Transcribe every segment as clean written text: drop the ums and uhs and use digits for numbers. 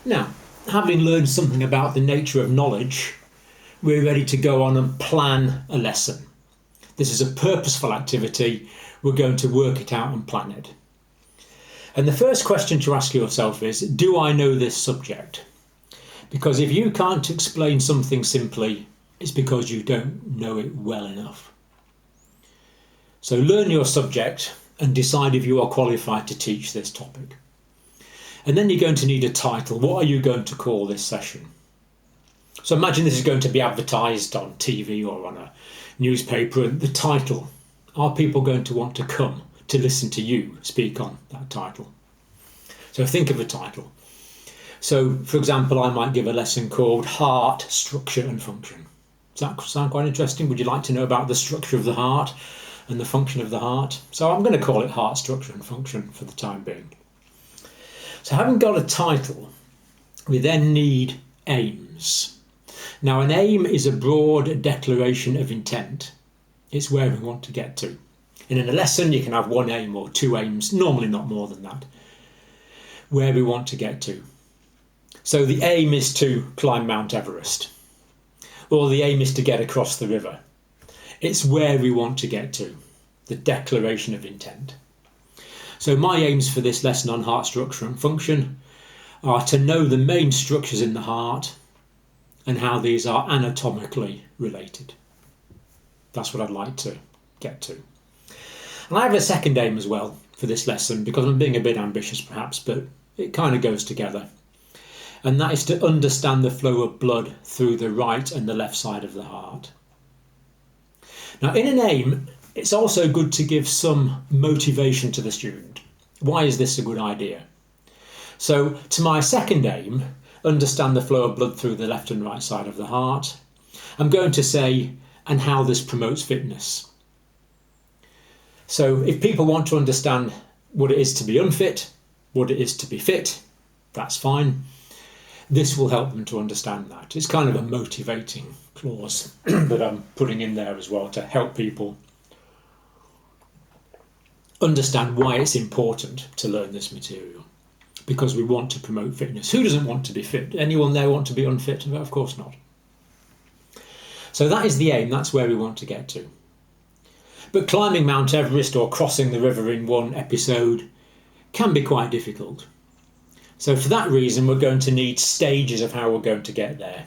Now, having learned something about the nature of knowledge, we're ready to go on and plan a lesson. This is a purposeful activity. We're going to work it out and plan it. And the first question to ask yourself is, do I know this subject? Because if you can't explain something simply, it's because you don't know it well enough. So learn your subject and decide if you are qualified to teach this topic. And then you're going to need a title. What are you going to call this session? So imagine this is going to be advertised on TV or on a newspaper, and the title. Are people going to want to come to listen to you speak on that title? So think of a title. So, for example, I might give a lesson called Heart, Structure and Function. Does that sound quite interesting? Would you like to know about the structure of the heart and the function of the heart? So I'm going to call it Heart, Structure and Function for the time being. So having got a title, we then need aims. Now, an aim is a broad declaration of intent. It's where we want to get to. And in a lesson, you can have one aim or two aims, normally not more than that, where we want to get to. So the aim is to climb Mount Everest, or the aim is to get across the river. It's where we want to get to, the declaration of intent. So my aims for this lesson on heart structure and function are to know the main structures in the heart and how these are anatomically related. That's what I'd like to get to. And I have a second aim as well for this lesson, because I'm being a bit ambitious perhaps, but it kind of goes together. And that is to understand the flow of blood through the right and the left side of the heart. Now, in an aim, it's also good to give some motivation to the student. Why is this a good idea? So, to my second aim, understand the flow of blood through the left and right side of the heart, I'm going to say, and how this promotes fitness. So, if people want to understand what it is to be unfit, what it is to be fit, that's fine. This will help them to understand that. It's kind of a motivating clause that I'm putting in there as well to help people understand why it's important to learn this material, because we want to promote fitness. Who doesn't want to be fit? Anyone there want to be unfit? Of course not. So that is the aim. That's where we want to get to. But climbing Mount Everest or crossing the river in one episode can be quite difficult. So for that reason, we're going to need stages of how we're going to get there.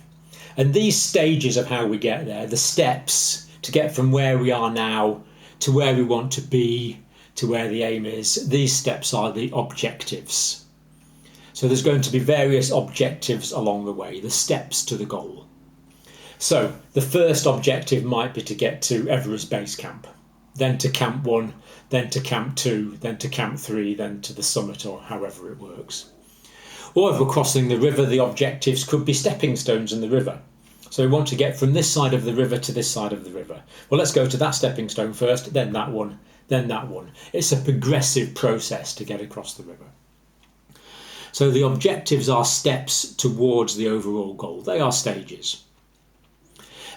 And these stages of how we get there, the steps to get from where we are now to where we want to be, to where the aim is, these steps are the objectives. So there's going to be various objectives along the way, the steps to the goal. So the first objective might be to get to Everest Base Camp, then to Camp 1, then to Camp 2, then to Camp 3, then to the summit, or however it works. Or if we're crossing the river, the objectives could be stepping stones in the river. So we want to get from this side of the river to this side of the river. Well, let's go to that stepping stone first, then that one, then that one. It's a progressive process to get across the river. So the objectives are steps towards the overall goal. They are stages.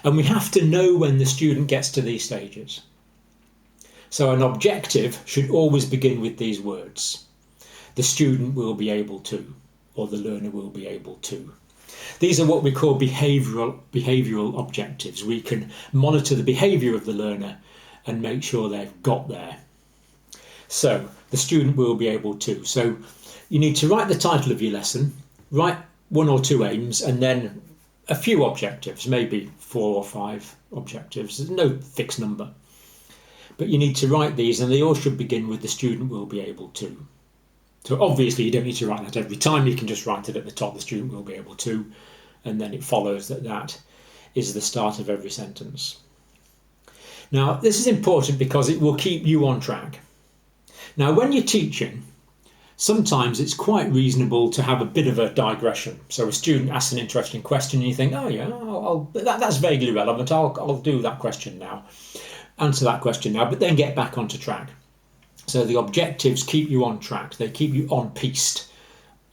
And we have to know when the student gets to these stages. So an objective should always begin with these words. The student will be able to, or the learner will be able to. These are what we call behavioural objectives. We can monitor the behaviour of the learner and make sure they've got there. So the student will be able to. So you need to write the title of your lesson, write one or two aims, and then a few objectives, maybe 4 or 5 objectives. There's no fixed number. But you need to write these, and they all should begin with the student will be able to. So obviously you don't need to write that every time. You can just write it at the top, the student will be able to, and then it follows that that is the start of every sentence. Now, this is important because it will keep you on track. Now, when you're teaching, sometimes it's quite reasonable to have a bit of a digression. So a student asks an interesting question and you think, oh yeah, that's vaguely relevant. I'll do that question now, answer that question now, but then get back onto track. So the objectives keep you on track. They keep you on piste,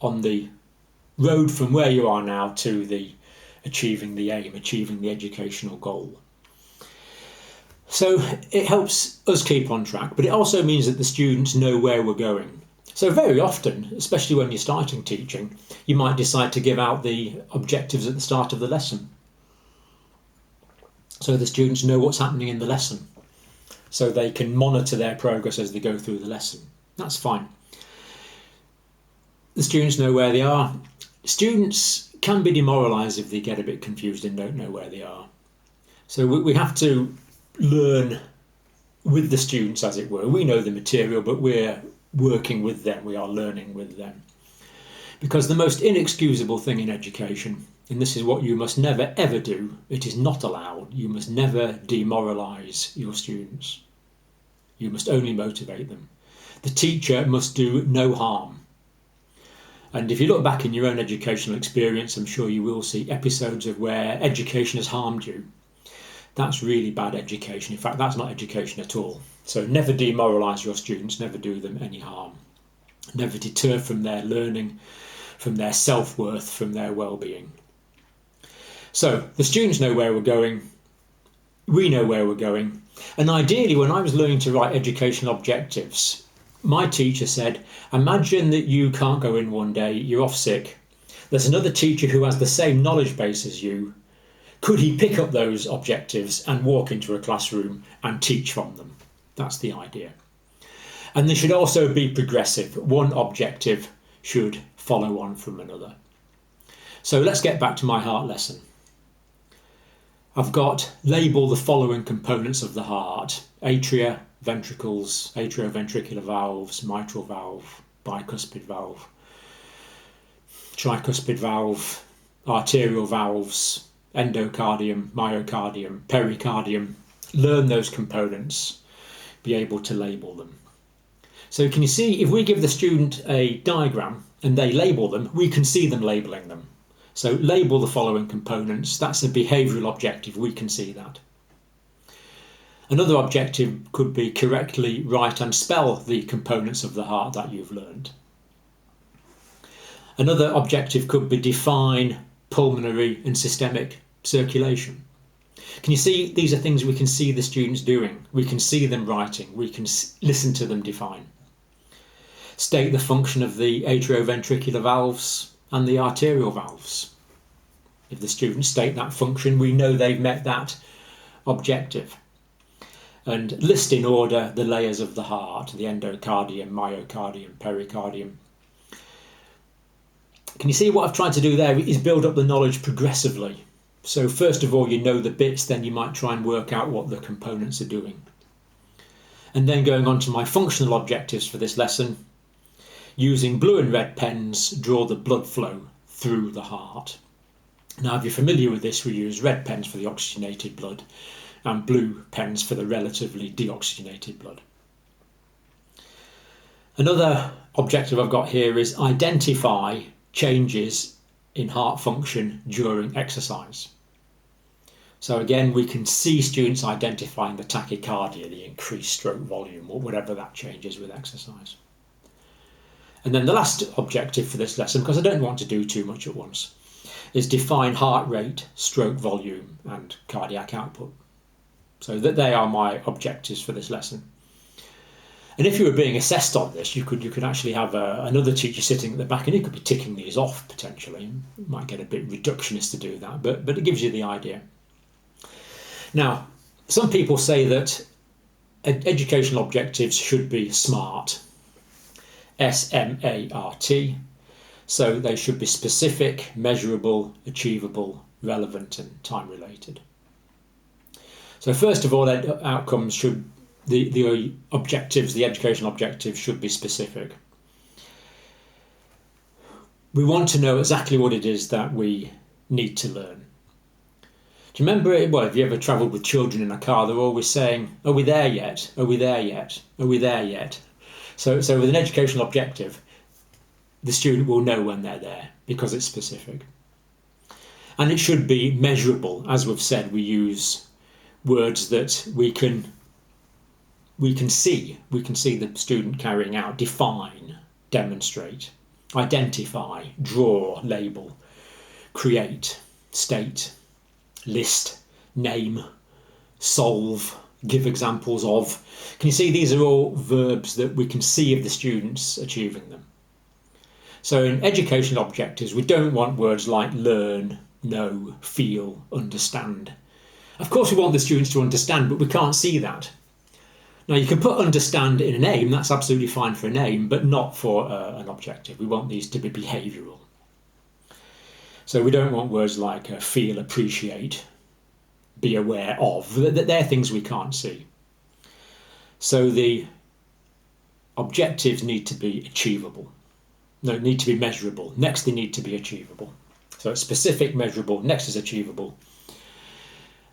on the road from where you are now to the achieving the aim, achieving the educational goal. So it helps us keep on track, but it also means that the students know where we're going. So very often, especially when you're starting teaching, you might decide to give out the objectives at the start of the lesson, so the students know what's happening in the lesson, so they can monitor their progress as they go through the lesson. That's fine. The students know where they are. Students can be demoralised if they get a bit confused and don't know where they are. So we have to learn with the students, as it were. We know the material, but we're working with them. We are learning with them. Because the most inexcusable thing in education, and this is what you must never ever do, it is not allowed, you must never demoralise your students. You must only motivate them. The teacher must do no harm. And if you look back in your own educational experience, I'm sure you will see episodes of where education has harmed you. That's really bad education. In fact, that's not education at all. So never demoralise your students, never do them any harm. Never deter from their learning, from their self-worth, from their well-being. So the students know where we're going, we know where we're going. And ideally, when I was learning to write educational objectives, my teacher said, imagine that you can't go in one day, you're off sick. There's another teacher who has the same knowledge base as you. Could he pick up those objectives and walk into a classroom and teach from them? That's the idea. And they should also be progressive. One objective should follow on from another. So let's get back to my heart lesson. I've got label the following components of the heart: atria, ventricles, atrioventricular valves, mitral valve, bicuspid valve, tricuspid valve, arterial valves, endocardium, myocardium, pericardium. Learn those components, be able to label them. So can you see, if we give the student a diagram and they label them, we can see them labelling them. So label the following components. That's a behavioural objective. We can see that. Another objective could be correctly write and spell the components of the heart that you've learned. Another objective could be define pulmonary and systemic circulation. Can you see, these are things we can see the students doing. We can see them writing. We can listen to them define. State the function of the atrioventricular valves and the arterial valves. If the students state that function, we know they've met that objective. And list in order the layers of the heart: the endocardium, myocardium, pericardium. Can you see what I've tried to do there is build up the knowledge progressively. So first of all, you know the bits, then you might try and work out what the components are doing. And then going on to my functional objectives for this lesson, using blue and red pens, draw the blood flow through the heart. Now, if you're familiar with this, we use red pens for the oxygenated blood and blue pens for the relatively deoxygenated blood. Another objective I've got here is identify changes in heart function during exercise. So again, we can see students identifying the tachycardia, the increased stroke volume, or whatever that change is with exercise. And then the last objective for this lesson, because I don't want to do too much at once, is define heart rate, stroke volume, and cardiac output. So that they are my objectives for this lesson. And if you were being assessed on this, you could actually have another teacher sitting at the back, and he could be ticking these off potentially. You might get a bit reductionist to do that, but it gives you the idea. Now, some people say that educational objectives should be SMART, S-M-A-R-T. So they should be specific, measurable, achievable, relevant, and time-related. So first of all, the outcomes should, the objectives, the educational objectives should be specific. We want to know exactly what it is that we need to learn. Do you remember, if you ever travelled with children in a car, they're always saying, are we there yet? Are we there yet? Are we there yet? So with an educational objective, the student will know when they're there because it's specific. And it should be measurable. As we've said, we use words that we can see. We can see the student carrying out: define, demonstrate, identify, draw, label, create, state, list, name, solve, give examples of. Can you see these are all verbs that we can see if the students achieving them? So in educational objectives, we don't want words like learn, know, feel, understand. Of course we want the students to understand, but we can't see that. Now you can put understand in an aim, that's absolutely fine for an aim, but not for an objective. We want these to be behavioural. So we don't want words like feel, appreciate, be aware of. They're things we can't see. So the objectives need to be achievable. No, need to be measurable. Next they need to be achievable. So it's specific, measurable, next is achievable.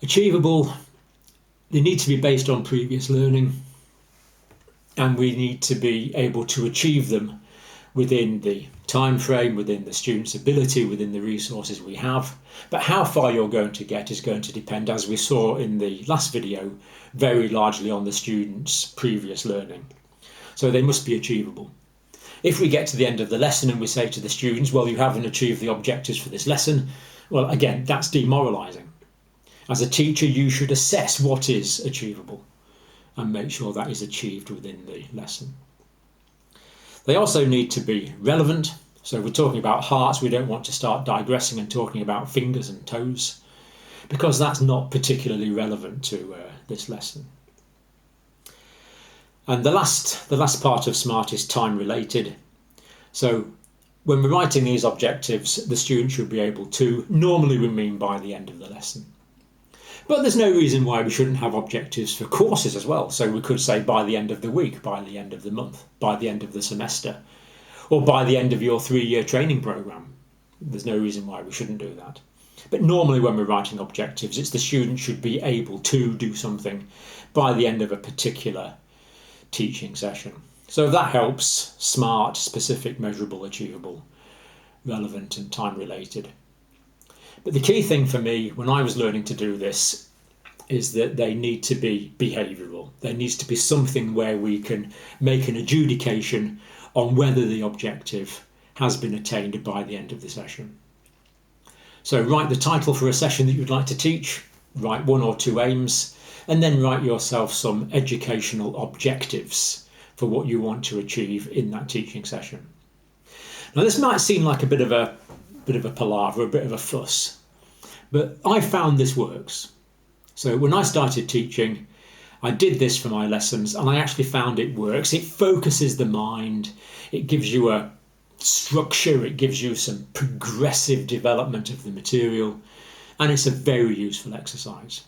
Achievable, they need to be based on previous learning, and we need to be able to achieve them within the time frame, within the student's ability, within the resources we have. But how far you're going to get is going to depend, as we saw in the last video, very largely on the student's previous learning. So they must be achievable. If we get to the end of the lesson and we say to the students, well, you haven't achieved the objectives for this lesson, well, again, that's demoralising. As a teacher, you should assess what is achievable and make sure that is achieved within the lesson. They also need to be relevant. So if we're talking about hearts, we don't want to start digressing and talking about fingers and toes, because that's not particularly relevant to this lesson. And the last part of SMART is time related. So when we're writing these objectives, the student should be able to, normally we mean by the end of the lesson. But there's no reason why we shouldn't have objectives for courses as well. So we could say by the end of the week, by the end of the month, by the end of the semester, or by the end of your 3-year training programme. There's no reason why we shouldn't do that. But normally when we're writing objectives, it's the student should be able to do something by the end of a particular teaching session. So if that helps, SMART, specific, measurable, achievable, relevant and time related. But the key thing for me when I was learning to do this is that they need to be behavioural. There needs to be something where we can make an adjudication on whether the objective has been attained by the end of the session. So write the title for a session that you'd like to teach, write 1 or 2 aims, and then write yourself some educational objectives for what you want to achieve in that teaching session. Now this might seem like a bit of a palaver, a bit of a fuss, but I found this works. So when I started teaching, I did this for my lessons and I actually found it works. It focuses the mind, it gives you a structure, it gives you some progressive development of the material, and it's a very useful exercise.